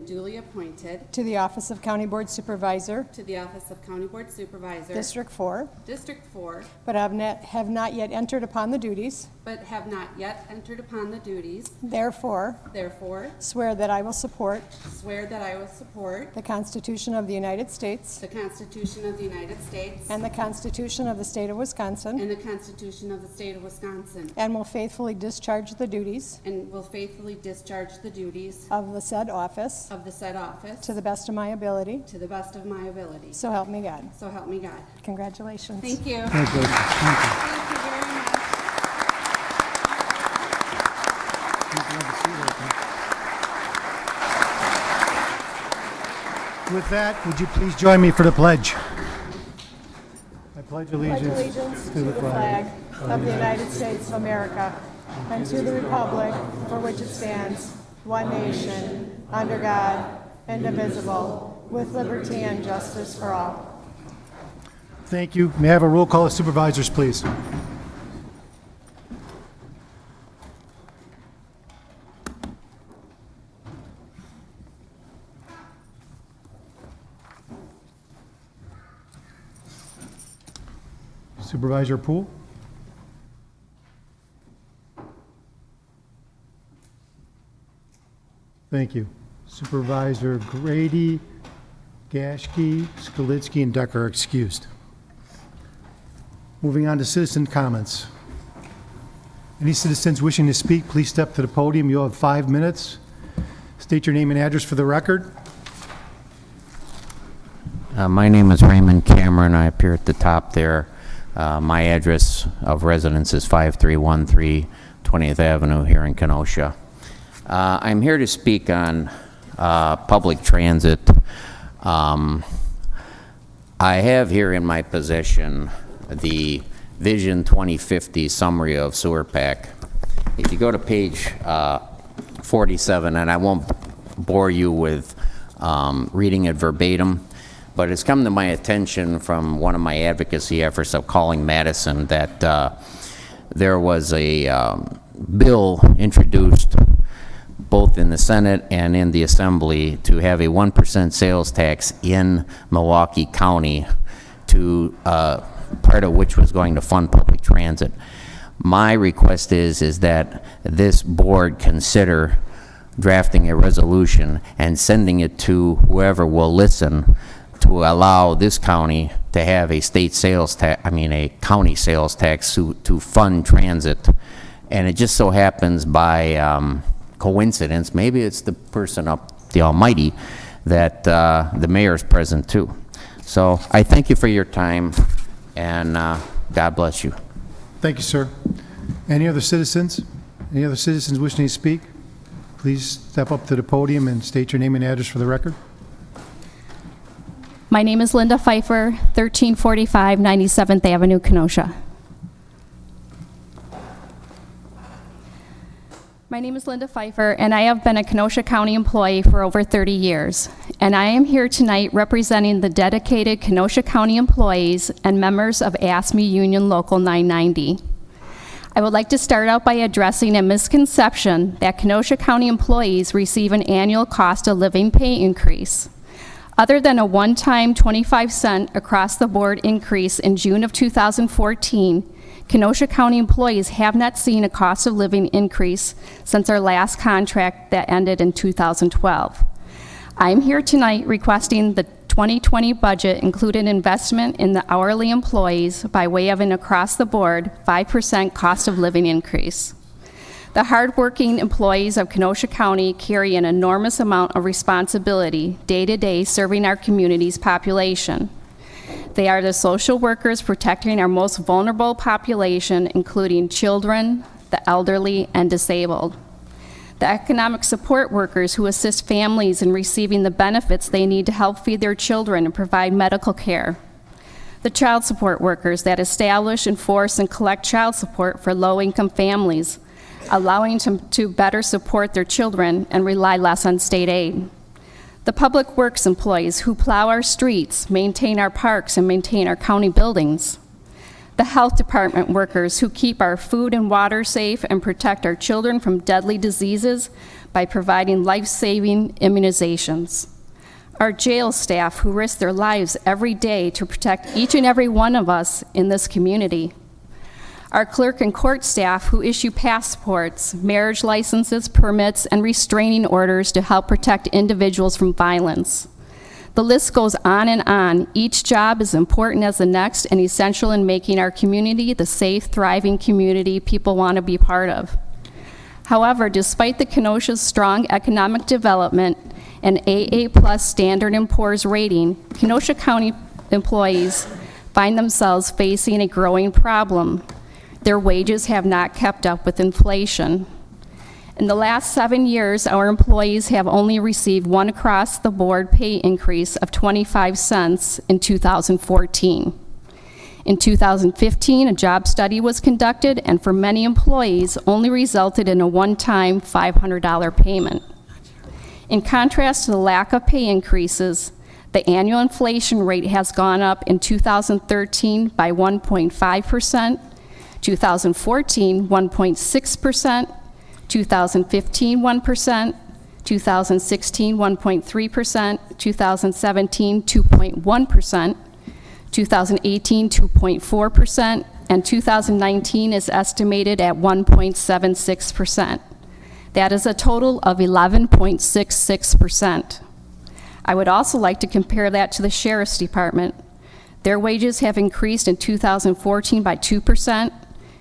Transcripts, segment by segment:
duly appointed to the office of County Board Supervisor, to the office of County Board Supervisor, District 4, District 4, but have not yet entered upon the duties. but have not yet entered upon the duties. Therefore, Therefore, swear that I will support swear that I will support the Constitution of the United States the Constitution of the United States and the Constitution of the State of Wisconsin, and the Constitution of the State of Wisconsin, and will faithfully discharge the duties and will faithfully discharge the duties of the said office of the said office to the best of my ability. to the best of my ability. So help me God. So help me God. Congratulations. Thank you. Congratulations. Thank you. Thank you very much. With that, would you please join me for the pledge? I pledge Pledge allegiance allegiance to the flag of the United States of America and to the republic for which it stands, one nation, under God, indivisible, with liberty and justice for all. Thank you. May I have a roll call of supervisors, please? Supervisor Poole? Thank you. Supervisor Grady, Gashke, Skalitsky, and Decker are excused. Moving on to citizen comments. Any citizens wishing to speak, please step to the podium. You'll have 5 minutes. State your name and address for the record. My name is Raymond Cameron. I appear at the top there. My address of residence is 5313 20th Avenue here in Kenosha. I'm here to speak on public transit. I have here in my possession the Vision 2050 summary of sewer pack. If you go to page 47, and I won't bore you with reading it verbatim, but it's come to my attention from one of my advocacy efforts of calling Madison that there was a bill introduced both in the Senate and in the Assembly to have a 1% sales tax in Milwaukee County, to part of which was going to fund public transit. My request is that this board consider drafting a resolution and sending it to whoever will listen to allow this county to have a state sales tax, a county sales tax to fund transit. And it just so happens by coincidence, maybe it's the person up the almighty, that the mayor is present too. So I thank you for your time, and God bless you. Thank you, sir. Any other citizens? Any other citizens wishing to speak? Please step up to the podium and state your name and address for the record. My name is Linda Pfeiffer, 1345 97th Avenue, Kenosha. My name is Linda Pfeiffer, and I have been a Kenosha County employee for over 30 years. And I am here tonight representing the dedicated Kenosha County employees and members of ASME Union Local 990. I would like to start out by addressing a misconception that Kenosha County employees receive an annual cost of living pay increase. Other than a one-time 25-cent across-the-board increase in June of 2014, Kenosha County employees have not seen a cost of living increase since our last contract that ended in 2012. I'm here tonight requesting the 2020 budget include an investment in the hourly employees by way of an across-the-board 5% cost of living increase. The hardworking employees of Kenosha County carry an enormous amount of responsibility day-to-day serving our community's population. They are the social workers protecting our most vulnerable population, including children, the elderly, and disabled. The economic support workers who assist families in receiving the benefits they need to help feed their children and provide medical care. The child support workers that establish, enforce, and collect child support for low-income families, allowing them to better support their children and rely less on state aid. The public works employees who plow our streets, maintain our parks, and maintain our county buildings. the health department workers who keep our food and water safe and protect our children from deadly diseases by providing life-saving immunizations, our jail staff who risk their lives every day to protect each and every one of us in this community, our clerk and court staff who issue passports, marriage licenses, permits, and restraining orders to help protect individuals from violence. The list goes on and on. Each job is important as the next and essential in making our community the safe, thriving community people want to be part of. However, despite the Kenosha's strong economic development and AA+ Standard & Poor's rating, Kenosha County employees find themselves facing a growing problem. Their wages have not kept up with inflation. In the last 7 years, our employees have only received one across-the-board pay increase of 25 cents in 2014. In 2015, a job study was conducted, and for many employees, only resulted in a one-time $500 payment. In contrast to the lack of pay increases, the annual inflation rate has gone up in 2013 by 1.5%, 2014, 1.6%, 2015, 1%, 2016, 1.3%, 2017, 2.1%, 2018, 2.4%, and 2019 is estimated at 1.76%. That is a total of 11.66%. I would also like to compare that to the Sheriff's Department. Their wages have increased in 2014 by 2%,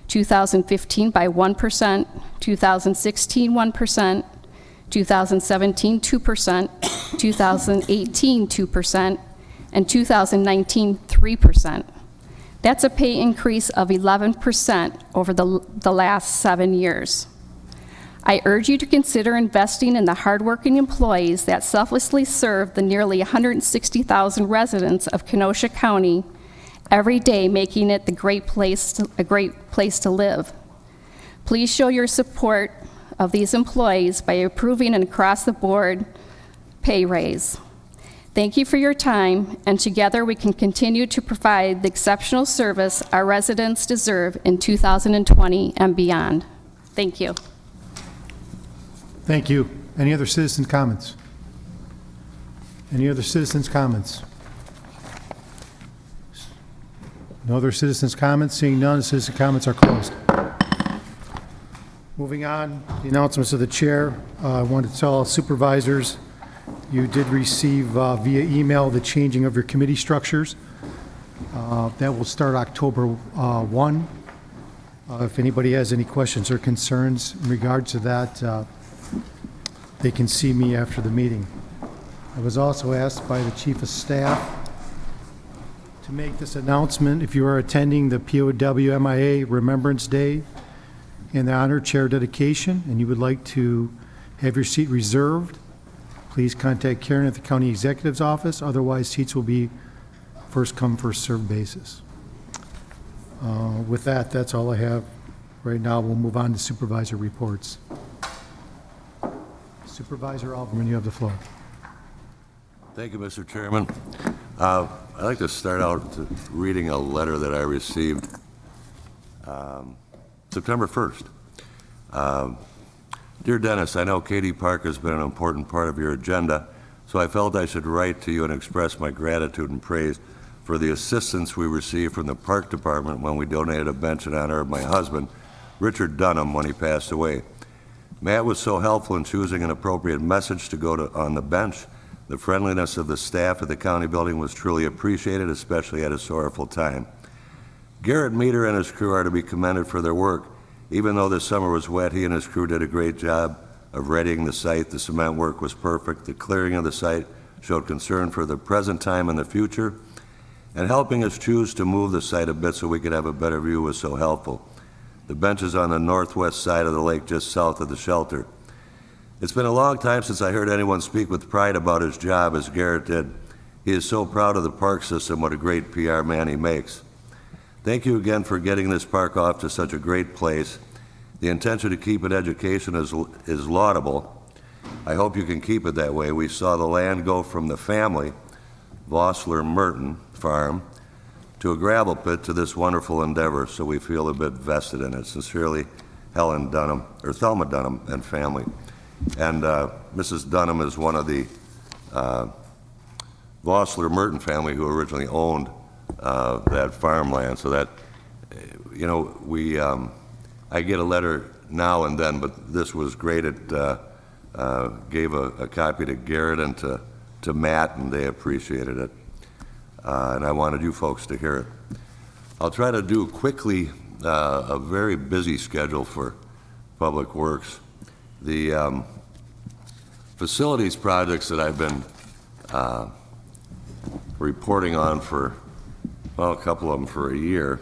2015 by 1%, 2016 1%, 2017 2%, 2018 2%, and 2019 3%. That's a pay increase of 11% over the last 7 years. I urge you to consider investing in the hardworking employees that selflessly serve the nearly 160,000 residents of Kenosha County every day, making it a great place to live. Please show your support of these employees by approving an across-the-board pay raise. Thank you for your time, and together we can continue to provide the exceptional service our residents deserve in 2020 and beyond. Thank you. Thank you. Any other citizen comments? Any other citizens' comments? No other citizens' comments? Seeing none, citizen comments are closed. Moving on, the announcements of the chair. I want to tell all supervisors you did receive via email the changing of your committee structures. That will start October 1. If anybody has any questions or concerns in regard to that, they can see me after the meeting. I was also asked by the Chief of Staff to make this announcement. If you are attending the POW MIA Remembrance Day and the Honor Chair dedication, and you would like to have your seat reserved, please contact Karen at the County Executive's Office. Otherwise, seats will be first come, first served basis. With that, that's all I have right now. We'll move on to supervisor reports. Supervisor Alverman, you have the floor. Thank you, Mr. Chairman. I'd like to start out reading a letter that I received September 1st. Dear Dennis, I know Katie Park has been an important part of your agenda, so I felt I should write to you and express my gratitude and praise for the assistance we received from the Park Department when we donated a bench in honor of my husband, Richard Dunham, when he passed away. Matt was so helpful in choosing an appropriate message to go on the bench. The friendliness of the staff at the county building was truly appreciated, especially at a sorrowful time. Garrett Meter and his crew are to be commended for their work. Even though the summer was wet, he and his crew did a great job of readying the site. The cement work was perfect. The clearing of the site showed concern for the present time and the future, and helping us choose to move the site a bit so we could have a better view was so helpful. The bench is on the northwest side of the lake, just south of the shelter. It's been a long time since I heard anyone speak with pride about his job as Garrett did. He is so proud of the park system, what a great PR man he makes. Thank you again for getting this park off to such a great place. The intention to keep it education is laudable. I hope you can keep it that way. We saw the land go from the family, Vossler Merton Farm, to to a gravel pit to this wonderful endeavor, so we feel a bit vested in it. Sincerely, Thelma Dunham and family. And Mrs. Dunham is one of the Vossler Merton family who originally owned that farmland. So that, you know, I get a letter now and then, but this was great. It gave a copy to Garrett and to Matt, and they appreciated it. And I wanted you folks to hear it. I'll try to do quickly a very busy schedule for Public Works. The facilities projects that I've been reporting on for, well, a couple of them for a year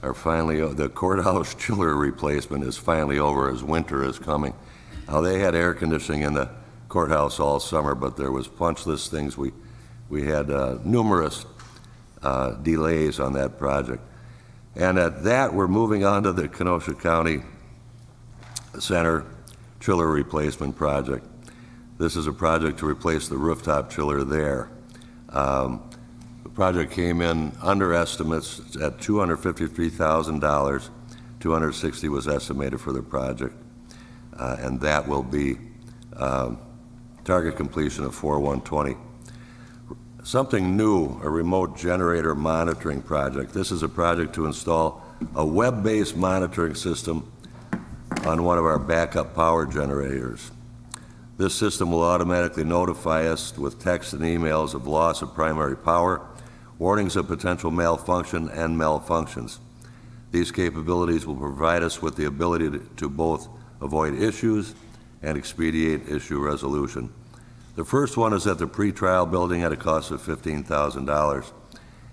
are finally, the courthouse chiller replacement is finally over as winter is coming. Now, they had air conditioning in the courthouse all summer, but there was punch list things. We had numerous delays on that project. And at that, we're moving on to the Kenosha County Center chiller replacement project. This is a project to replace the rooftop chiller there. The project came in under estimates at $253,000. $260,000 was estimated for the project, and that will be target completion of 4/1/20. Something new, a remote generator monitoring project. This is a project to install a web-based monitoring system on one of our backup power generators. This system will automatically notify us with text and emails of loss of primary power, warnings of potential malfunction, and malfunctions. These capabilities will provide us with the ability to both avoid issues and expedite issue resolution. The first one is at the pretrial building at a cost of $15,000.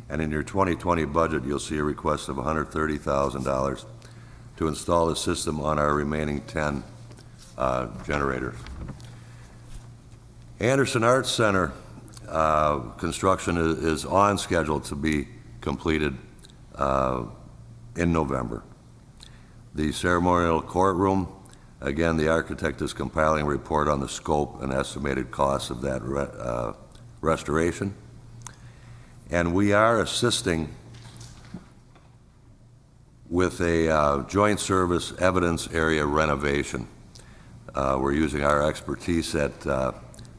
And in your 2020 budget, you'll see a request of $130,000 to install the system on our remaining 10 generators. Anderson Arts Center construction is on schedule to be completed in November. The ceremonial courtroom, again, the architect is compiling a report on the scope and estimated costs of that restoration. And we are assisting with a joint service evidence area renovation. We're using our expertise at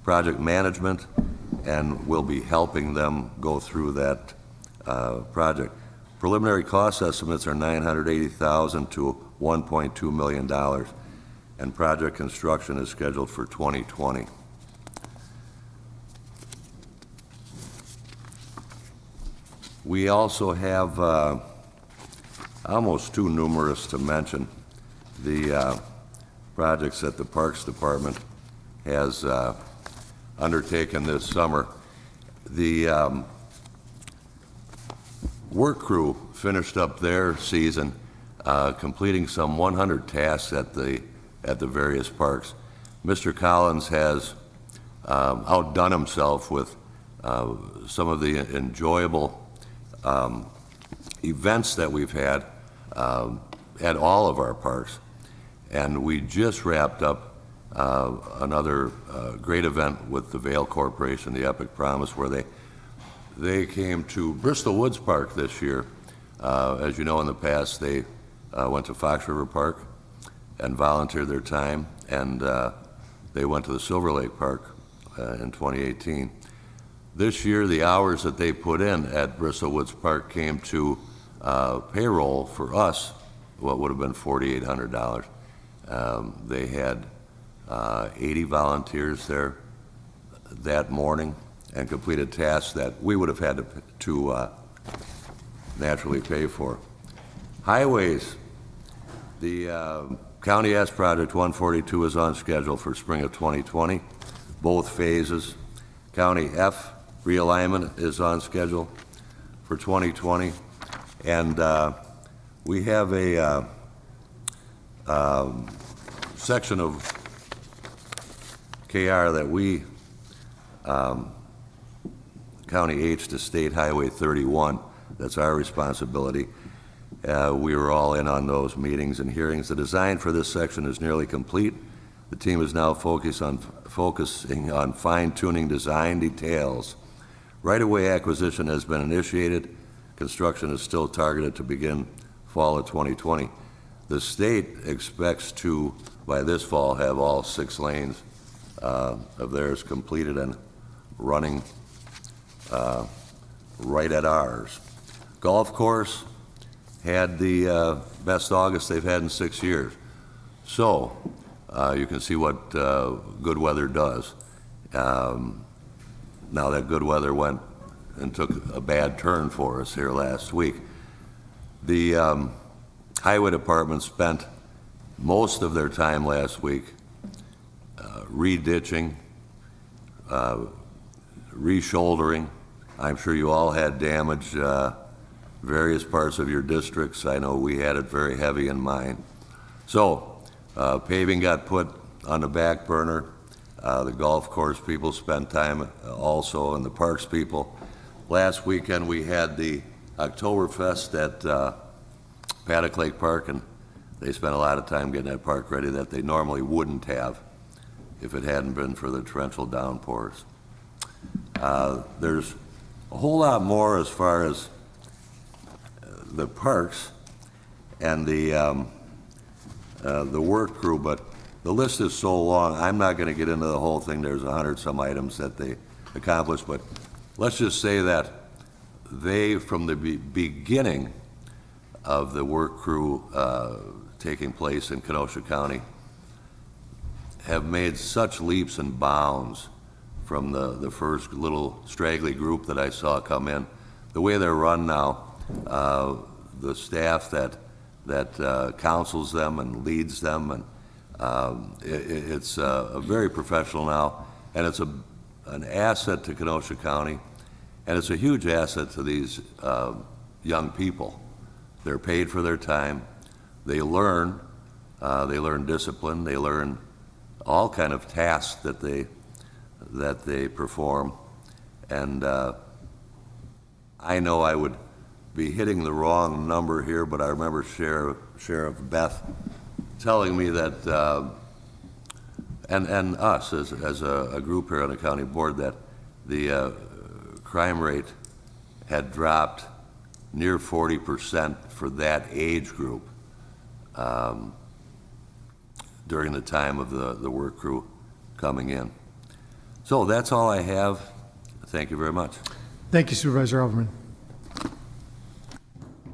project management, and we'll be helping them go through that project. Preliminary cost estimates are $980,000 to $1.2 million, and project construction is scheduled for 2020. We also have, almost too numerous to mention, the projects that the Parks Department has undertaken this summer. The work crew finished up their season completing some 100 tasks at the various parks. Mr. Collins has outdone himself with some of the enjoyable events that we've had at all of our parks. And we just wrapped up another great event with the Vail Corporation, the Epic Promise, where they came to Bristol Woods Park this year. As you know, in the past, they went to Fox River Park and volunteered their time, and they went to the Silver Lake Park in 2018. This year, the hours that they put in at Bristol Woods Park came to payroll for us, what would have been $4,800. They had 80 volunteers there that morning and completed tasks that we would have had to naturally pay for. Highways, the County S Project 142 is on schedule for spring of 2020, both phases. County F realignment is on schedule for 2020, and we have a section of KR that we, County H to State Highway 31, that's our responsibility. We were all in on those meetings and hearings. The design for this section is nearly complete. The team is now focusing on fine-tuning design details. Right-of-way acquisition has been initiated. Construction is still targeted to begin fall of 2020. The state expects to, by this fall, have all 6 lanes of theirs completed and running right at ours. Golf course had the best August they've had in 6 years. So you can see what good weather does. Now that good weather went and took a bad turn for us here last week. The highway department spent most of their time last week re-ditching, re-shouldering. I'm sure you all had damage, various parts of your districts. I know we had it very heavy in mine. So paving got put on the back burner. The golf course people spent time also, and the parks people. Last weekend we had the Oktoberfest at Paddock Lake Park, and they spent a lot of time getting that park ready that they normally wouldn't have if it hadn't been for the torrential downpours. There's a whole lot more as far as the parks and the work crew, but the list is so long, I'm not going to get into the whole thing. There's 100-some items that they accomplished, but let's just say that they, from the beginning of the work crew taking place in Kenosha County, have made such leaps and bounds from the first little straggly group that I saw come in. The way they're run now, the staff that counsels them and leads them, and it's very professional now, and it's an asset to Kenosha County, and it's a huge asset to these young people. They're paid for their time. They learn discipline. They learn all kind of tasks that they perform, and I know I would be hitting the wrong number here, but I remember Sheriff Beth telling me that, and us as a group here on the county board, that the crime rate had dropped near 40% for that age group during the time of the work crew coming in. So that's all I have. Thank you very much. Thank you, Supervisor Alverman.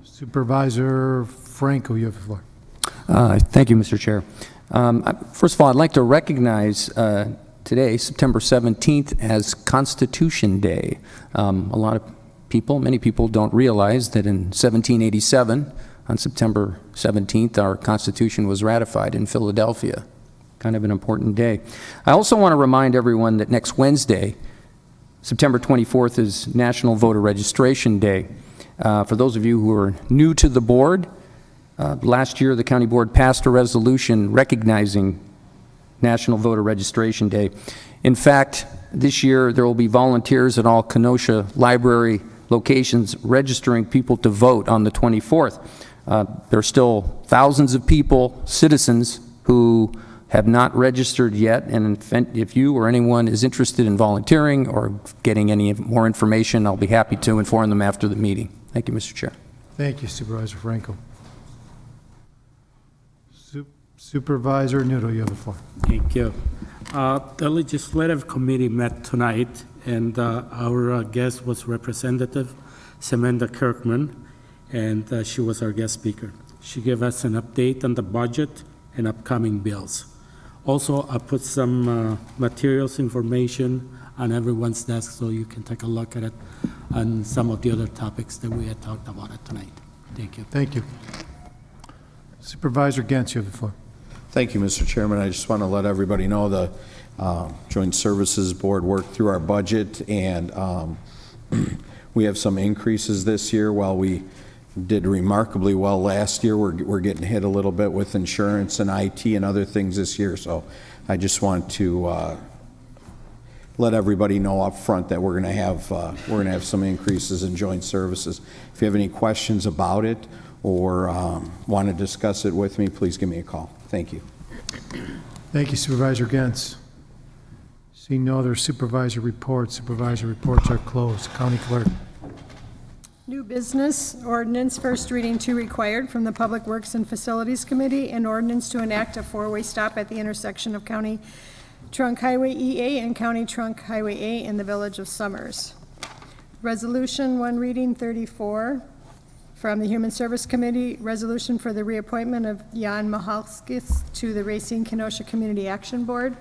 Supervisor Franco, you have the floor. Thank you, Mr. Chair. First of all, I'd like to recognize today, September 17th, as Constitution Day. Many people don't realize that in 1787, on September 17th, our Constitution was ratified in Philadelphia. Kind of an important day. I also want to remind everyone that next Wednesday, September 24th, is National Voter Registration Day. For those of you who are new to the board, last year the county board passed a resolution recognizing National Voter Registration Day. In fact, this year there will be volunteers at all Kenosha library locations registering people to vote on the 24th. There are still thousands of people, citizens, who have not registered yet, and if you or anyone is interested in volunteering or getting any more information, I'll be happy to inform them after the meeting. Thank you, Mr. Chair. Thank you, Supervisor Franco. Supervisor Nudo, you have the floor. Thank you. The Legislative Committee met tonight, and our guest was Representative Samantha Kirkman, and she was our guest speaker. She gave us an update on the budget and upcoming bills. Also, I put some materials, information on everyone's desk so you can take a look at it on some of the other topics that we had talked about it tonight. Thank you. Thank you. Supervisor Gantz, you have the floor. Thank you, Mr. Chairman. I just want to let everybody know the Joint Services Board worked through our budget, and we have some increases this year. While we did remarkably well last year, we're getting hit a little bit with insurance and IT and other things this year. So I just want to let everybody know up front that we're going to have some increases in joint services. If you have any questions about it or want to discuss it with me, please give me a call. Thank you. Thank you, Supervisor Gantz. Seeing no other supervisor reports are closed. County Clerk. New business, ordinance, first reading 2 required from the Public Works and Facilities Committee, an ordinance to enact a 4-way stop at the intersection of County Trunk Highway EA and County Trunk Highway A in the Village of Summers. Resolution, 1 reading 34 from the Human Service Committee, resolution for the reappointment of Jan Mahalskis to the Racine Kenosha Community Action Board.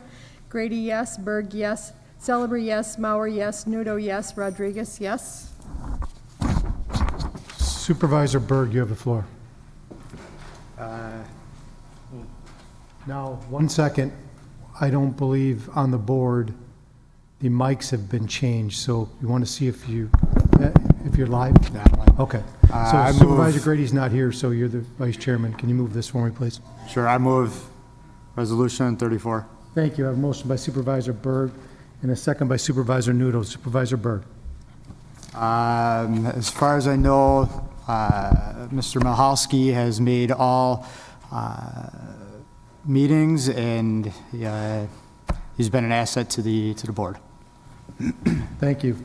Grady, yes. Berg, yes. Celebre, yes. Mauer, yes. Nudo, yes. Rodriguez, yes. Supervisor Berg, you have the floor. Now, 1 second. I don't believe on the board the mics have been changed, so you want to see if you're live? Okay. So Supervisor Grady's not here, so you're the vice chairman. Can you move this for me, please? Sure, I move Resolution 34. Thank you. I have a motion by Supervisor Berg and a second by Supervisor Nudo. Supervisor Berg. As far as I know, Mr. Mahalski has made all meetings, and he's been an asset to the board. Thank you.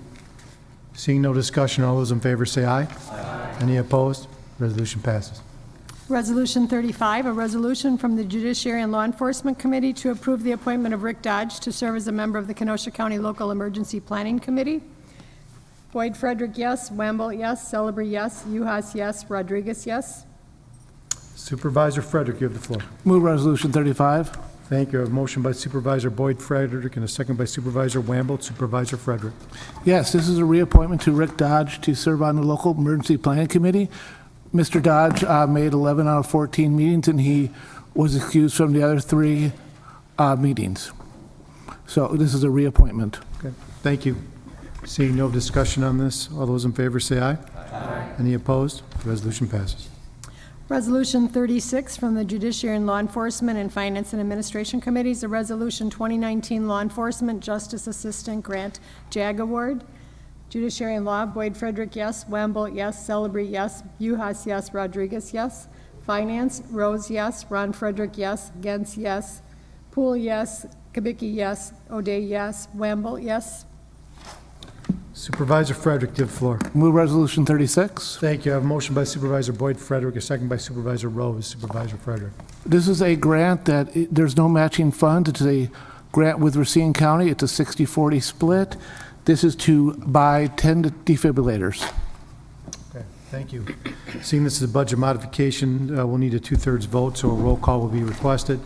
Seeing no discussion, all those in favor say aye. Aye. Any opposed? Resolution passes. Resolution 35, a resolution from the Judiciary and Law Enforcement Committee to approve the appointment of Rick Dodge to serve as a member of the Kenosha County Local Emergency Planning Committee. Boyd Frederick, yes. Wamble, yes. Celebre, yes. Uhas, yes. Rodriguez, yes. Supervisor Frederick, you have the floor. Move Resolution 35. Thank you. I have a motion by Supervisor Boyd Frederick and a second by Supervisor Wamble. Supervisor Frederick. Yes, this is a reappointment to Rick Dodge to serve on the Local Emergency Planning Committee. Mr. Dodge made 11 out of 14 meetings, and he was excused from the other 3 meetings. So this is a reappointment. Okay. Thank you. Seeing no discussion on this, all those in favor say aye. Aye. Any opposed? The resolution passes. Resolution 36 from the Judiciary and Law Enforcement and Finance and Administration Committees, a resolution 2019 Law Enforcement Justice Assistant Grant JAG Award. Judiciary and Law, Boyd Frederick, yes. Wamble, yes. Celebre, yes. Uhas, yes. Rodriguez, yes. Finance, Rose, yes. Ron Frederick, yes. Gens, yes. Poole, yes. Kubicki, yes. O'Day, yes. Wamble, yes. Supervisor Frederick, you have the floor. Move Resolution 36. Thank you. I have a motion by Supervisor Boyd Frederick, a second by Supervisor Rose. Supervisor Frederick. This is a grant that there's no matching fund. It's a grant with Racine County. It's a 60-40 split. This is to buy 10 defibrillators. Okay, thank you. Seeing this is a budget modification, we'll need a 2/3 vote, so a roll call will be requested.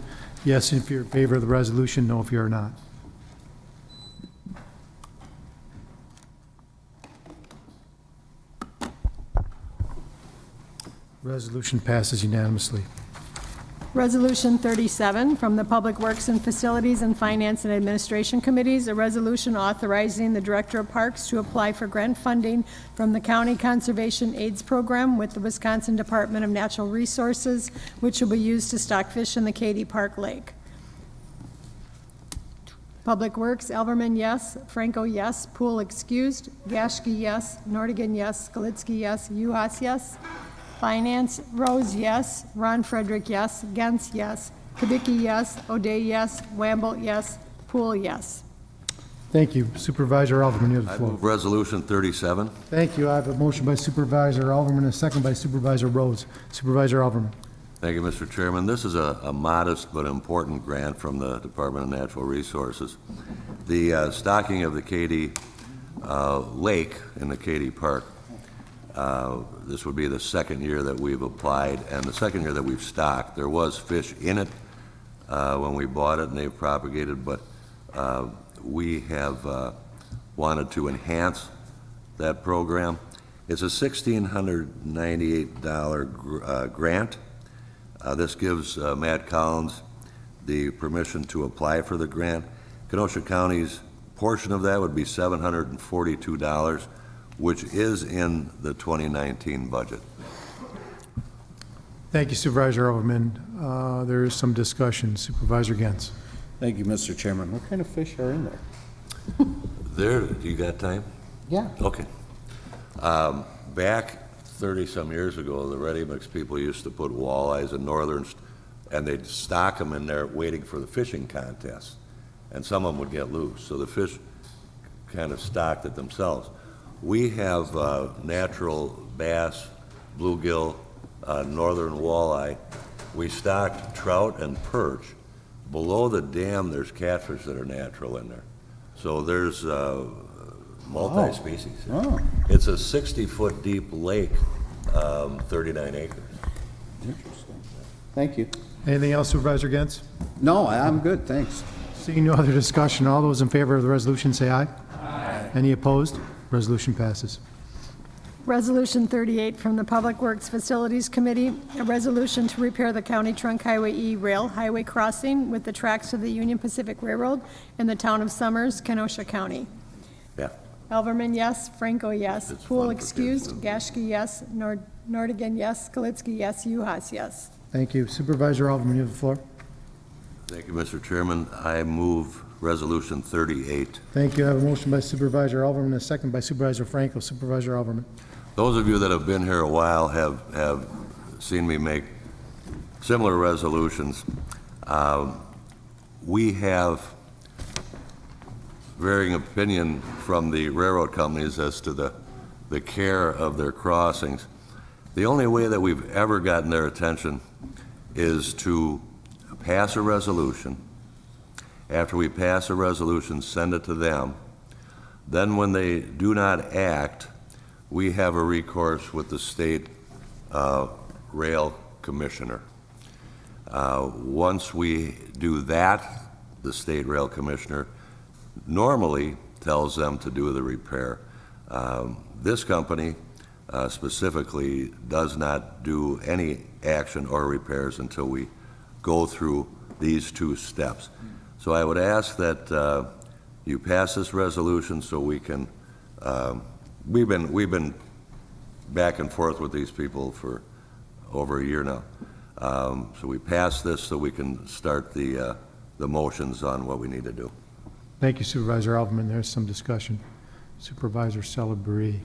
Yes, if you're in favor of the resolution, no if you're not. Resolution passes unanimously. Resolution 37 from the Public Works and Facilities and Finance and Administration Committees, a resolution authorizing the Director of Parks to apply for grant funding from the County Conservation AIDS Program with the Wisconsin Department of Natural Resources, which will be used to stock fish in the Katy Park Lake. Public Works, Elverman, yes. Franco, yes. Poole, excused. Gashke, yes. Nordigan, yes. Skalitsky, yes. Uhas, yes. Finance, Rose, yes. Ron Frederick, yes. Gens, yes. Kubicki, yes. O'Day, yes. Wamble, yes. Poole, yes. Thank you. Supervisor Alverman, you have the I floor. move Resolution 37. Thank you. I have a motion by Supervisor Alverman and a second by Supervisor Rose. Supervisor Alverman. Thank you, Mr. Chairman. This is a modest but important grant from the Department of Natural Resources. The stocking of the Katy Lake in the Katy Park, this would be the second year that we've applied and the second year that we've stocked. There was fish in it when we bought it and they've propagated, but we have wanted to enhance that program. It's a $1,698 grant. This gives Matt Collins the permission to apply for the grant. Kenosha County's portion of that would be $742, which is in the 2019 budget. Thank you, Supervisor Alverman. There is some discussion. Supervisor Gens. Thank you, Mr. Chairman. What kind of fish are in there? There, you got time? Yeah. Okay. Back 30-some years ago, the ready mix people used to put walleyes and northerns, and they'd stock them in there waiting for the fishing contest, and some of them would get loose, so the fish kind of stocked it themselves. We have natural bass, bluegill, northern walleye. We stock trout and perch. Below the dam, there's catfish that are natural in there. So there's multi-species. Oh. It's a 60-foot deep lake, 39 acres. Interesting. Thank you. Anything else, Supervisor Gens? No, I'm good, thanks. Seeing no other discussion, all those in favor of the resolution say aye. Aye. Any opposed? Resolution passes. Resolution 38 from the Public Works Facilities Committee, a resolution to repair the County Trunk Highway E rail highway crossing with the tracks of the Union Pacific Railroad in the town of Summers, Kenosha County. Yeah. Elverman, yes. Franco, yes. It's Poole, fun for excused. kids, Gashke, yes. Nordigan, yes. Kalitzky, yes. Uhas, yes. Thank you. Supervisor Alderman, you have the floor. Thank you, Mr. Chairman. I move Resolution 38. Thank you. I have a motion by Supervisor Alderman and a second by Supervisor Franco. Supervisor Alderman. Those of you that have been here a while have seen me make similar resolutions. We have varying opinion from the railroad companies as to the care of their crossings. The only way that we've ever gotten their attention is to pass a resolution. After we pass a resolution, send it to them. Then when they do not act, we have a recourse with the state rail commissioner. Once we do that, the state rail commissioner normally tells them to do the repair. This company specifically does not do any action or repairs until we go through these two steps. So I would ask that you pass this resolution so we can, we've been back and forth with these people for over a year now. So we pass this so we can start the motions on what we need to do. Thank you, Supervisor Alderman. There's some discussion. Supervisor Celebree.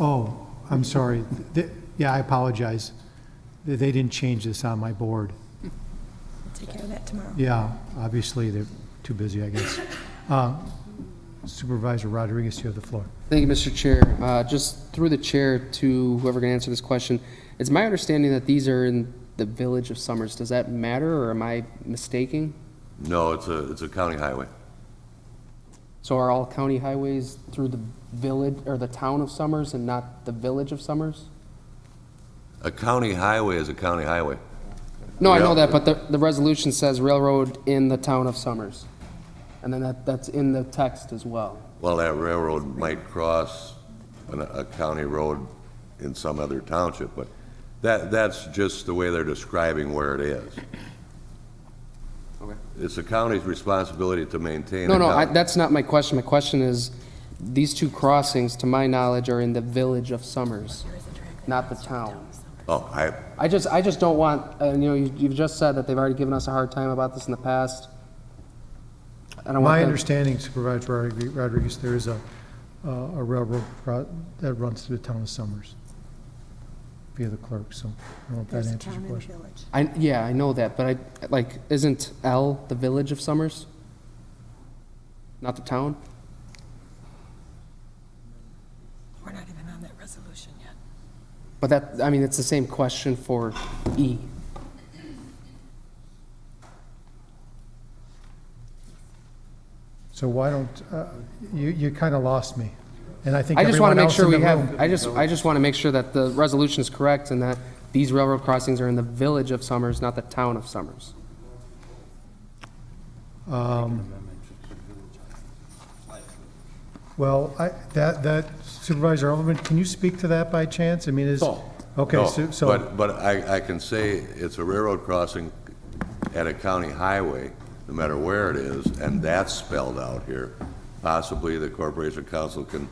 Oh, I'm sorry. Yeah, I apologize. They didn't change this on my board. Take care of that tomorrow. Yeah, obviously they're too busy, I guess. Supervisor Rodriguez, you have the floor. Thank you, Mr. Chair. Just through the chair to whoever can answer this question, it's my understanding that these are in the village of Summers. Does that matter, or am I mistaking? No, it's a county highway. So are all county highways through the village or the town of Summers and not the village of Summers? A county highway is a county highway. No, I Yeah. know that, but the resolution says railroad in the town of Summers. And then that's in the text as well. Well, that railroad might cross a county road in some other township, but that's just the way they're describing where it is. Okay. It's the county's responsibility to maintain. No, that's not my question. My question is, these two crossings, to my knowledge, are in the village of Summers, not the town. Oh, I just don't want, you've just said that they've already given us a hard time about this in the past. I don't want My that- understanding, Supervisor Rodriguez, there is a railroad that runs through the town of Summers via the clerk, so I don't know if that There's a answers town your and a question. village. Yeah, I know that, but isn't L the village of Summers? Not the town? We're not even on that resolution yet. But it's the same question for E. So why don't, you kind of lost me, and I think I just want everyone to make else sure in we the have, room. I just want to make sure that the resolution is correct and that these railroad crossings are in the village of Summers, not the town of Summers. Well, that Supervisor Alderman, can you speak to that by chance? I mean, is, okay, no, so, but I can say it's a railroad crossing at a county highway, no matter where it is, and that's spelled out here. Possibly the Corporation Council can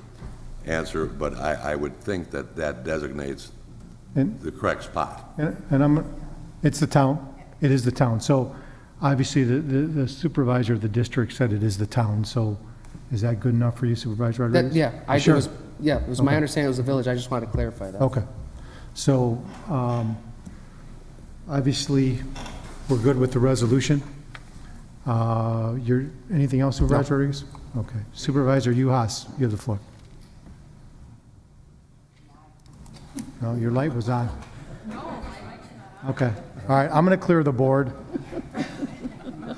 answer, but I would think that designates and the correct spot. it's the town, it is the town. So obviously, the supervisor of the district said it is the town, so is that good enough for you, Supervisor Rodriguez? Sure. It was my Okay. understanding it was the village. I just wanted to clarify that. Okay. So, obviously, we're good with the resolution. Anything else, Supervisor Rodriguez? Okay. Supervisor Uhas, you have the floor. No, your light was on. Okay. All right, I'm going to clear the board.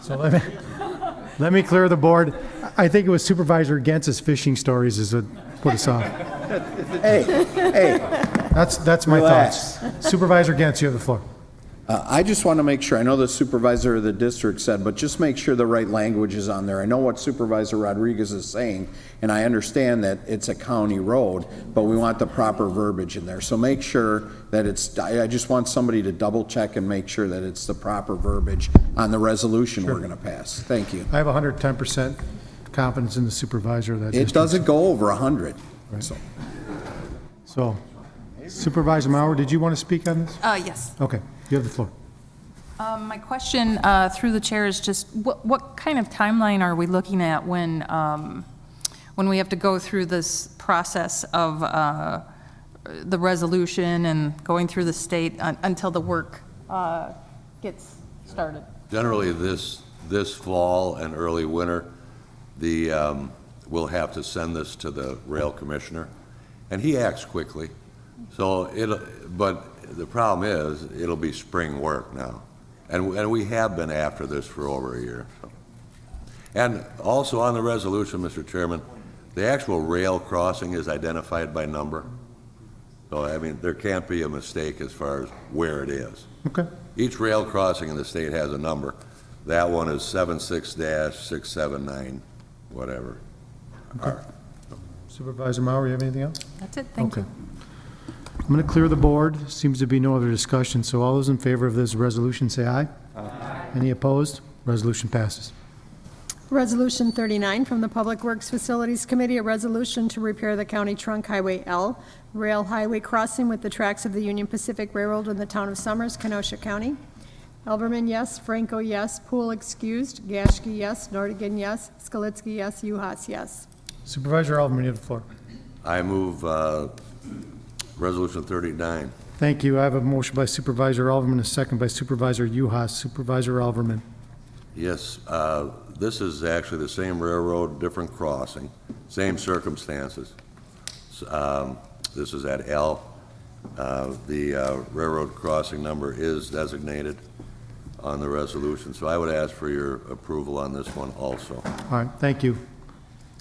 So let me clear the board. I think it was Supervisor Gentz's fishing stories is what put us off. Hey, That's my Relax. thoughts. Supervisor Gentz, you have the floor. I just want to make sure, I know the supervisor of the district said, but just make sure the right language is on there. I know what Supervisor Rodriguez is saying, and I understand that it's a county road, but we want the proper verbiage in there. So make sure that I just want somebody to double check and make sure that it's the proper verbiage on the resolution we're going to pass. Thank you. I have 110% confidence in the supervisor of that It district. doesn't go over 100. Right. So, Supervisor Mauer, did you want to speak on this? Yes. Okay, you have the floor. My question through the chair is just what kind of timeline are we looking at when we have to go through this process of the resolution and going through the state until the work gets started? Generally, this fall and early winter, we'll have to send this to the rail commissioner, and he acts quickly. So but the problem is, it'll be spring work now. And we have been after this for over a year. So. And also on the resolution, Mr. Chairman, the actual rail crossing is identified by number. So, I mean, there can't be a mistake as far as where it is. Okay. Each rail crossing in the state has a number. That one is 76-679, whatever. Okay. Supervisor Mauer, you have anything else? That's it. Thank you. I'm going to clear the board. Seems to be no other discussion. So all those in favor of this resolution say aye. Aye. Any opposed? Resolution passes. Resolution 39 from the Public Works Facilities Committee, a resolution to repair the County Trunk Highway L rail highway crossing with the tracks of the Union Pacific Railroad in the town of Somers, Kenosha County. Elverman, yes. Franco, yes. Poole, excused. Gashke, yes. Nordigan, yes. Skalitsky, yes. Uhas, yes. Supervisor Alderman, you have the floor. I move Resolution 39. Thank you. I have a motion by Supervisor Alderman, a second by Supervisor Uhas. Supervisor Alderman. Yes, this is actually the same railroad, different crossing, same circumstances. This is at L. The railroad crossing number is designated on the resolution, so I would ask for your approval on this one also. All right, thank you.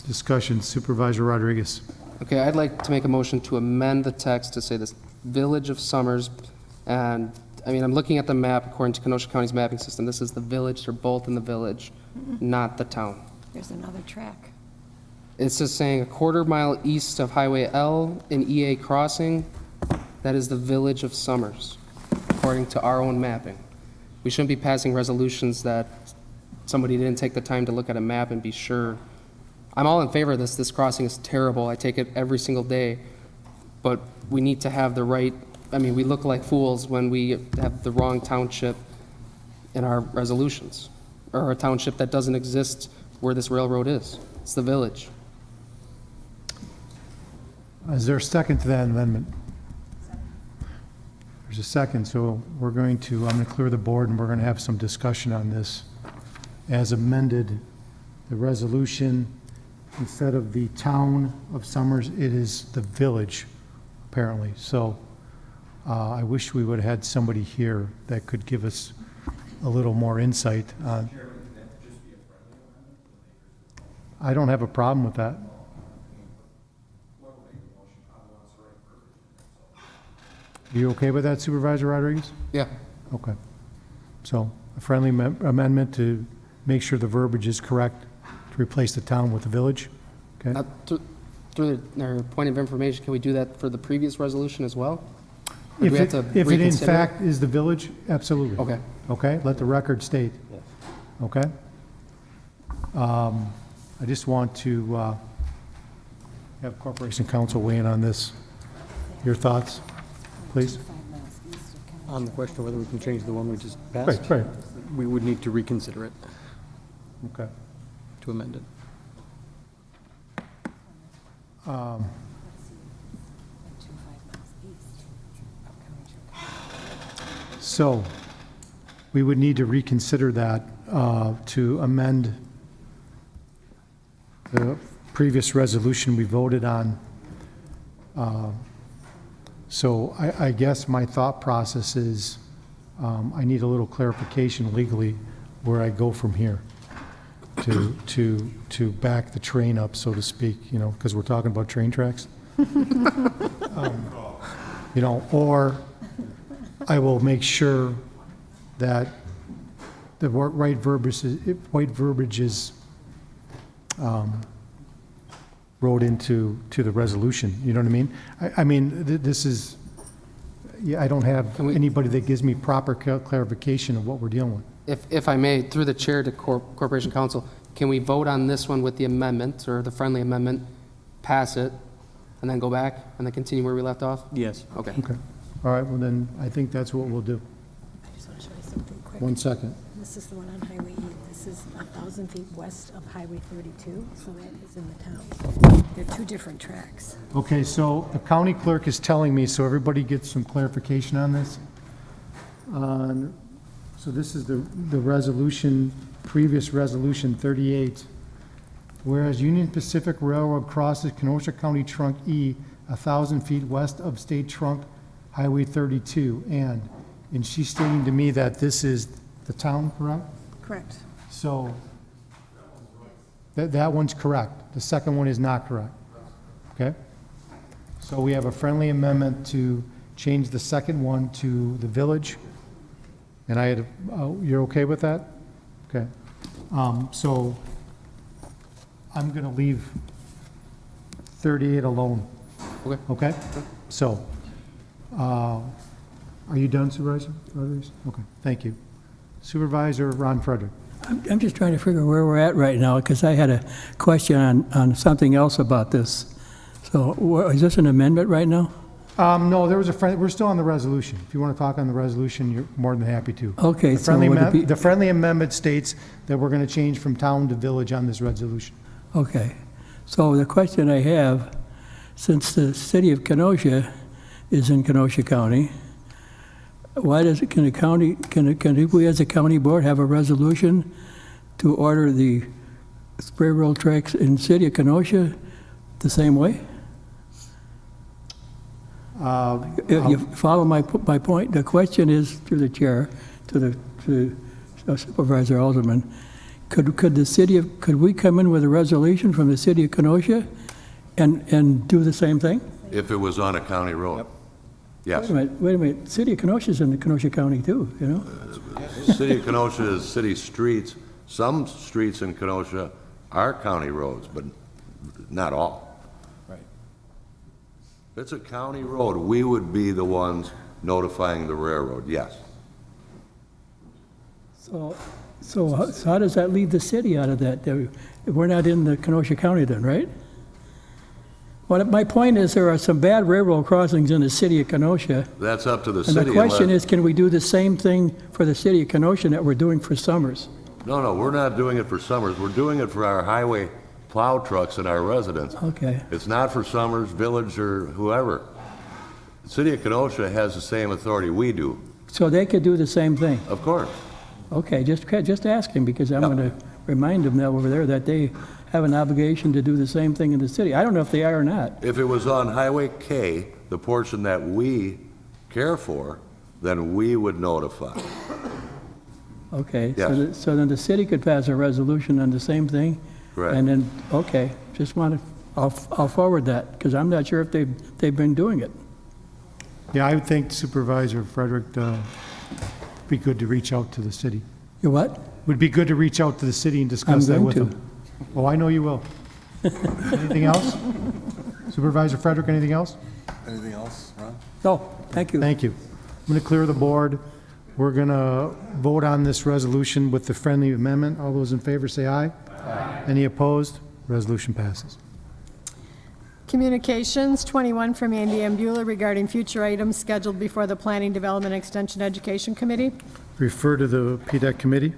Discussion, Supervisor Rodriguez. Okay, I'd like to make a motion to amend the text to say this Village of Somers, and, I mean, I'm looking at the map according to Kenosha County's mapping system. This is the village, they're both in the village, not the town. There's another track. It's just saying a quarter-mile east of Highway L in EA Crossing, that is the Village of Somers, according to our own mapping. We shouldn't be passing resolutions that somebody didn't take the time to look at a map and be sure. I'm all in favor of this. This crossing is terrible. I take it every single day. But we need to have the right, I mean, we look like fools when we have the wrong township in our resolutions, or a township that doesn't exist where this railroad is. It's the village. Is there a second to that amendment? There's a second, so I'm going to clear the board and we're going to have some discussion on this. As amended, the resolution, instead of the town of Somers, it is the village, apparently. So I wish we would have had somebody here that could give us a little more insight on. I don't have a problem with that. Are you okay with that, Supervisor Rodriguez? Yeah. Okay. So a friendly amendment to make sure the verbiage is correct, to replace the town with the village? Okay. Through our point of information, can we do that for the previous resolution as well? Or do If we have it, to if it in reconsider it? fact is the village, absolutely. Okay. Okay, let the record state. Okay? I just want to have Corporation Counsel weigh in on this. Your thoughts, please? On the question of whether we can change the one we just passed? Right. We would need to reconsider it, Okay. to amend it. So we would need to reconsider that to amend the previous resolution we voted on. So I guess my thought process is I need a little clarification legally where I go from here to back the train up, so to speak, you know, because we're talking about train tracks. You know, or I will make sure that the right verbiage is wrote into the resolution, you know what I mean? I mean, this is, yeah, I don't have anybody that gives me proper clarification of what we're dealing with. If I may, through the chair to Corporation Counsel, can we vote on this one with the amendment, or the friendly amendment, pass it, and then go back, and then continue where we left off? Yes. Okay. Okay. All right, well then, I think that's what we'll do. I just want to show you something quick. 1 second. This is the one on Highway E. This is 1,000 feet west of Highway 32, so that is in the town. They're two different tracks. Okay, so the county clerk is telling me, so everybody gets some clarification on this. So this is the resolution, previous resolution 38. Whereas Union Pacific Railroad crosses Kenosha County Trunk E 1,000 feet west of State Trunk Highway 32, and she's stating to me that this is the town, correct? Correct. So that one's correct. The second one is not correct. Okay? So we have a friendly amendment to change the second one to the village. And I had, you're okay with that? Okay. So I'm going to leave 38 alone. Okay. Okay? So, are you done, Supervisor Rodriguez? Okay, thank you. Supervisor Ron Frederick. I'm just trying to figure where we're at right now, because I had a question on something else about this. So is this an amendment right now? No, there was we're still on the resolution. If you want to talk on the resolution, you're more than happy to. Okay. The friendly amendment states that we're going to change from town to village on this resolution. Okay. So the question I have, since the city of Kenosha is in Kenosha County, why does it, can we as a county board have a resolution to order the railroad tracks in the city of Kenosha the same way? You follow my point? The question is, through the chair, to Supervisor Alderman, could we come in with a resolution from the city of Kenosha and do the same thing? If it was on a county road. Yep. Yes. Wait a minute. City of Kenosha is in the Kenosha County too, you know? City of Kenosha is city streets. Some streets in Kenosha are county roads, but not all. Right. If it's a county road, we would be the ones notifying the railroad, yes. So how does that leave the city out of that? We're not in the Kenosha County then, right? Well, my point is there are some bad railroad crossings in the city of Kenosha. That's up to the city. And the question is, can we do the same thing for the city of Kenosha that we're doing for Summers? No, we're not doing it for Summers. We're doing it for our highway plow trucks and our residents. Okay. It's not for Summers, Village, or whoever. The city of Kenosha has the same authority we do. So they could do the same thing? Of course. Okay, just asking, because I'm going to remind them that over there that they have an obligation to do the same thing in the city. I don't know if they are or not. If it was on Highway K, the portion that we care for, then we would notify. Okay, Yes. so then the city could pass a resolution on the same thing? Correct. And then, okay, just want to, I'll forward that, because I'm not sure if they've been doing it. Yeah, I would think Supervisor Frederick, be good to reach out to the city. You what? Would be good to reach out to the city and discuss that with them. Oh, I know you will. Anything else? Supervisor Frederick, anything else? Anything else, Ron? No, thank you. Thank you. I'm going to clear the board. We're going to vote on this resolution with the friendly amendment. All those in favor say aye. Aye. Any opposed? Resolution passes. Communications, 21 from Andy Ambula regarding future items scheduled before the Planning, Development, Extension, Education Committee. Refer to the PDEC committee.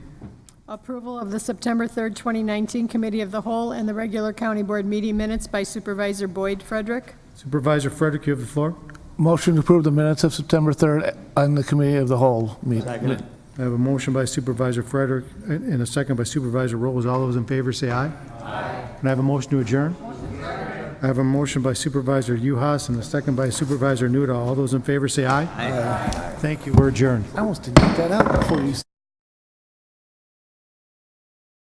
Approval of the September 3rd, 2019 Committee of the Whole and the regular County Board meeting minutes by Supervisor Boyd Frederick. Supervisor Frederick, you have the floor. Motion to approve the minutes of September 3rd on the Committee of the Whole meeting. I have a motion by Supervisor Frederick and a second by Supervisor Rolls. All those in favor say aye. Aye. Can I have a motion to adjourn? I have a motion by Supervisor Uhas and a second by Supervisor Nuda. All those in favor say aye. Aye. Thank you. We're adjourned. I almost didn't get that out before you